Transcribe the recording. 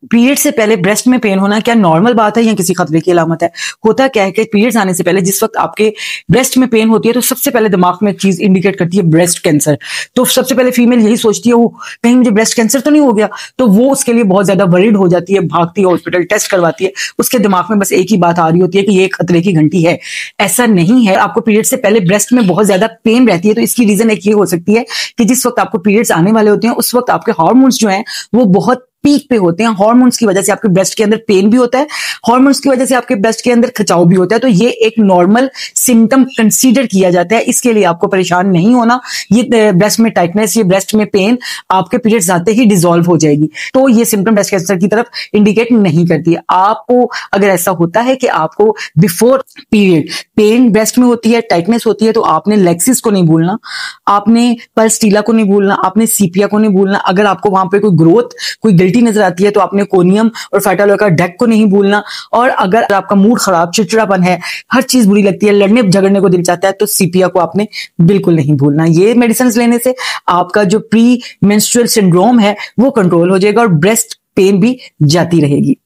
Period से पहले breast में पेन होना क्या नॉर्मल बात है या किसी खतरे की अलामत है? होता क्या है कि पीरियड्स आने से पहले जिस वक्त आपके ब्रेस्ट में पेन होती है तो सबसे पहले दिमाग में एक चीज इंडिकेट करती है ब्रेस्ट कैंसर। तो सबसे पहले फीमेल यही सोचती है वो कहीं मुझे ब्रेस्ट कैंसर तो नहीं हो गया, तो वो उसके लिए बहुत ज्यादा वरीड हो जाती है, भागती है हॉस्पिटल, टेस्ट करवाती है। उसके दिमाग में बस एक ही बात आ रही होती है कि ये खतरे की घंटी है। ऐसा नहीं है। आपको पीरियड से पहले ब्रेस्ट में बहुत ज्यादा पेन रहती है तो इसकी रीजन एक ये हो सकती है कि जिस वक्त आपको पीरियड्स आने वाले होते हैं उस वक्त आपके हार्मोन्स जो हैं वो बहुत पीक पे होते हैं। हार्मोन्स की वजह से आपके ब्रेस्ट के अंदर पेन भी होता है, हार्मोन्स की वजह से आपके ब्रेस्ट के अंदर खिंचाव भी होता है। तो ये एक नॉर्मल सिम्टम कंसीडर किया जाता है, इसके लिए आपको परेशान नहीं होना। ये ब्रेस्ट में टाइटनेस, ये ब्रेस्ट में पेन आपके पीरियड्स आते ही डिसॉल्व हो जाएगी। तो ये सिम्टम ब्रेस्ट कैंसर की तरफ इंडिकेट नहीं करती है। आपको अगर ऐसा होता है कि आपको बिफोर पीरियड पेन ब्रेस्ट में होती है, टाइटनेस होती है, तो आपने लेक्सिस को नहीं भूलना, आपने पल्स्टीला को नहीं भूलना, आपने सीपिया को नहीं भूलना। अगर आपको वहां पे कोई ग्रोथ, कोई गिल्टी नजर आती है तो आपने कोनियम और फेटल का डेक को नहीं भूलना। और अगर आपका मूड खराब, चिड़चिड़ापन है, हर चीज बुरी लगती है, लड़ने झगड़ने को दिल चाहता है, तो सीपिया को आपने बिल्कुल नहीं भूलना। ये मेडिसिन लेने से आपका जो प्री मेंस्ट्रुअल सिंड्रोम है वो कंट्रोल हो जाएगा और ब्रेस्ट पेन भी जाती रहेगी।